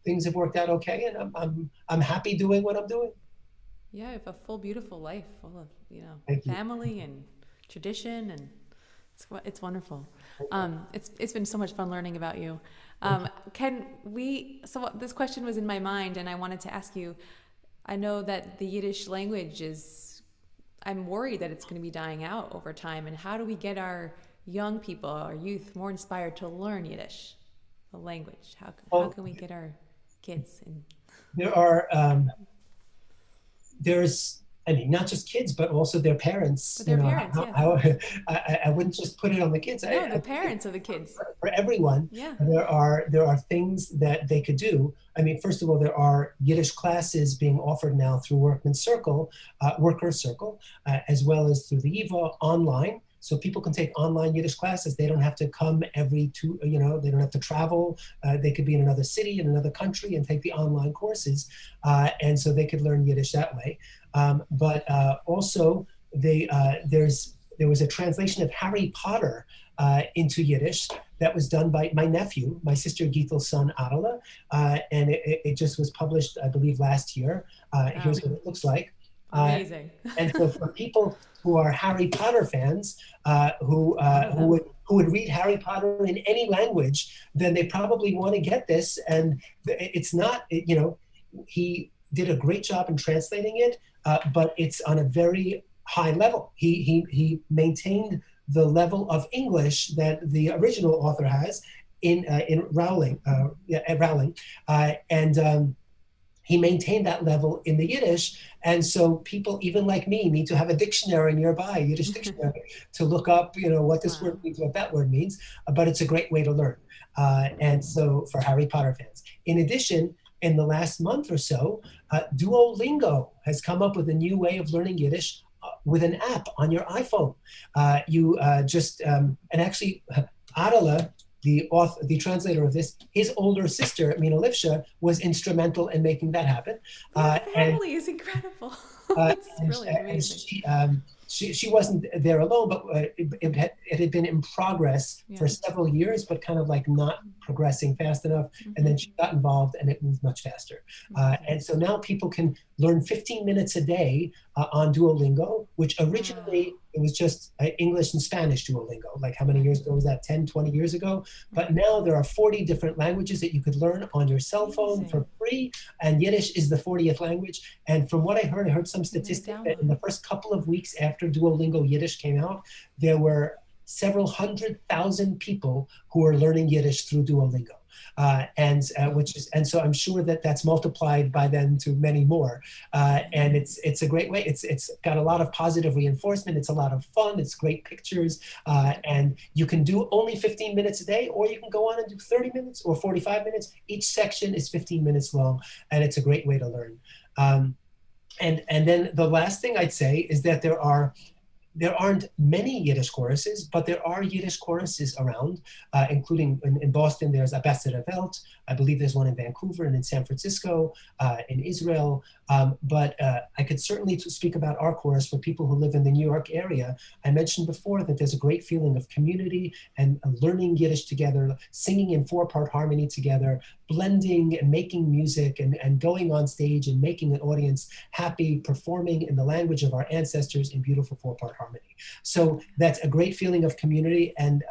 things have worked out okay, and I'm happy doing what I'm doing. Yeah, you have a full, beautiful life full of family and tradition, and it's wonderful. It's been so much fun learning about you. So this question was in my mind, and I wanted to ask you. I know that the Yiddish language I'm worried that it's going to be dying out over time. And how do we get our young people, our youth, more inspired to learn Yiddish, the language? How can we get our kids in? There's not just kids, but also their parents. But their parents, I wouldn't just put it on the kids. No, the parents of the kids. For everyone, there are things that they could do. First of all, there are Yiddish classes being offered now through Workers Circle, as well as through the YIVA online. so people can take online Yiddish classes. They don't have to come every two, they don't have to travel. They could be in another city, in another country, and take the online courses. And so they could learn Yiddish that way. But also, there was a translation of Harry Potter into Yiddish that was done by my nephew, my sister Gitel's son, Adela, and it just was published, I believe, last year. Here's what it looks like. Amazing. And so for people who are Harry Potter fans, who would read Harry Potter in any language, then they probably want to get this. And it's not, he did a great job in translating it, but it's on a very high level. He maintained the level of English that the original author has in Rowling, and he maintained that level in the Yiddish. And so people, even like me, need to have a dictionary nearby, Yiddish dictionary, to look up, what this word means, what that word means. But it's a great way to learn. And so for Harry Potter fans. In addition, in the last month or so, Duolingo has come up with a new way of learning Yiddish with an app on your iPhone. And actually, Adela, the translator of this, his older sister, Mina Lifsha, was instrumental in making that happen. Your family is incredible. It's really amazing. And she wasn't there alone, but it had been in progress for several years, but kind of like not progressing fast enough. And then she got involved and it moved much faster. And so now people can learn 15 minutes a day on Duolingo, which originally it was just English and Spanish Duolingo. Like how many years ago was that? 10, 20 years ago? But now there are 40 different languages that you could learn on your cell phone for free. And Yiddish is the 40th language. And from what I heard some statistic that in the first couple of weeks after Duolingo Yiddish came out, there were several 100,000 people who were learning Yiddish through Duolingo. And so I'm sure that that's multiplied by then to many more. And it's a great way. It's got a lot of positive reinforcement. It's a lot of fun. It's great pictures. And you can do only 15 minutes a day, or you can go on and do 30 minutes or 45 minutes. Each section is 15 minutes long, and it's a great way to learn. And then the last thing I'd say is that there aren't many Yiddish choruses, but there are Yiddish choruses around, including in Boston, there's a Bester Welt. I believe there's one in Vancouver and in San Francisco, in Israel. But I could certainly speak about our chorus for people who live in the New York area. I mentioned before that there's a great feeling of community and learning Yiddish together, singing in 4-part harmony together, blending and making music and going on stage and making an audience happy, performing in the language of our ancestors in beautiful 4-part harmony. So that's a great feeling of community, and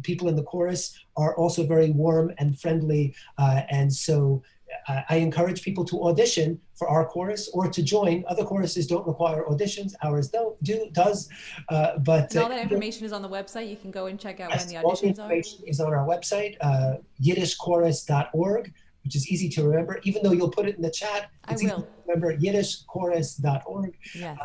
people in the chorus are also very warm and friendly. And so I encourage people to audition for our chorus or to join. Other choruses don't require auditions. Ours does. But all that information is on the website. You can go and check out when the auditions all the information is on our website, yiddishchorus.org, which is easy to remember. Even though you'll put it in the chat, it's easy to remember, yiddishchorus.org. Yes.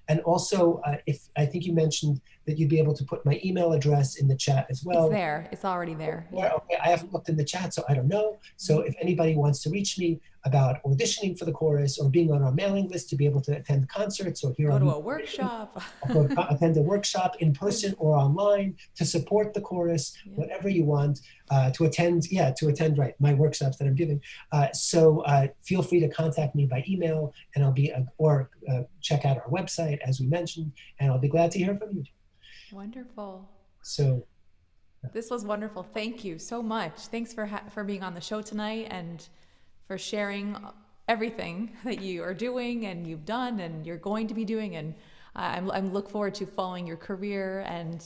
And also, if I think you mentioned that you'd be able to put my email address in the chat as well. It's there. It's already there. Yeah. Okay. I haven't looked in the chat, so I don't know. So if anybody wants to reach me about auditioning for the chorus or being on our mailing list to be able to attend concerts or hear go to a workshop, attend a workshop in person or online to support the chorus, whatever you want, to attend right, my workshops that I'm giving. So feel free to contact me by email, and I'll be or check out our website as we mentioned, and I'll be glad to hear from you. Wonderful. So this was wonderful. Thank you so much. Thanks for being on the show tonight and for sharing everything that you are doing and you've done and you're going to be doing. And I'm look forward to following your career, and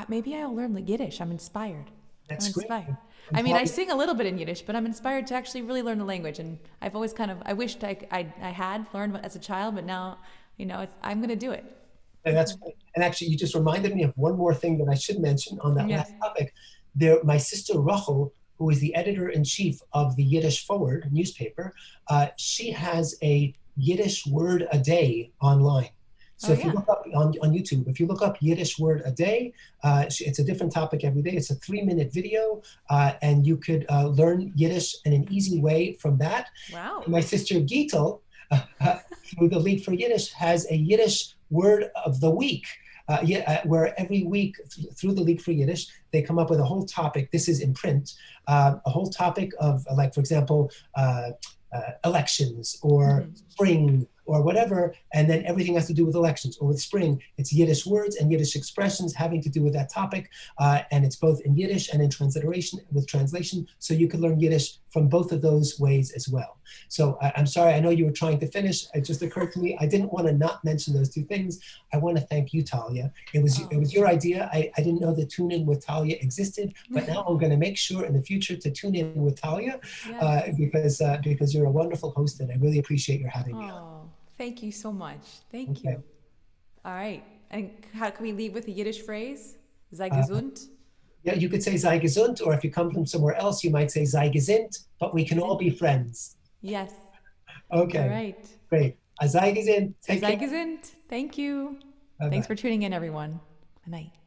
maybe I'll learn the Yiddish. I'm inspired. That's I'm inspired. great. I mean, I sing a little bit in Yiddish, but I'm inspired to actually really learn the language. And I've always I wished I had learned as a child, but now, I'm going to do it. And that's great. And actually, you just reminded me of one more thing that I should mention on that last topic. My sister Rachel, who is the editor-in-chief of the Yiddish Forward newspaper, she has a Yiddish Word a Day online. So if you look up on YouTube, if you look up Yiddish Word a Day, it's a different topic every day. It's a 3-minute video, and you could learn Yiddish in an easy way from that. Wow. My sister Gitel, through the League for Yiddish, has a Yiddish word of the week. Where every week through the League for Yiddish, they come up with a whole topic. This is in print, a whole topic of, like, for example, elections or spring or whatever, and then everything has to do with elections. Or with spring, it's Yiddish words and Yiddish expressions having to do with that topic, and it's both in Yiddish and in translation, so you can learn Yiddish from both of those ways as well. So I'm sorry, I know you were trying to finish. It just occurred to me, I didn't want to not mention those two things. I want to thank you, Talya. It was your idea. I didn't know that Tune In with Talya existed, but now I'm going to make sure in the future to tune in with Talya, because you're a wonderful host, and I really appreciate your having me on. Thank you so much. Thank you. All right. And how can we leave with a Yiddish phrase? Sei gesund. Yeah, you could say sei gesund, or if you come from somewhere else, you might say sei gesinnt, but we can all be friends. Yes. Okay. All right. Great. Sei gesinnt. Sei gesund. Thank you. Bye-bye. Thanks for tuning in, everyone. Good night.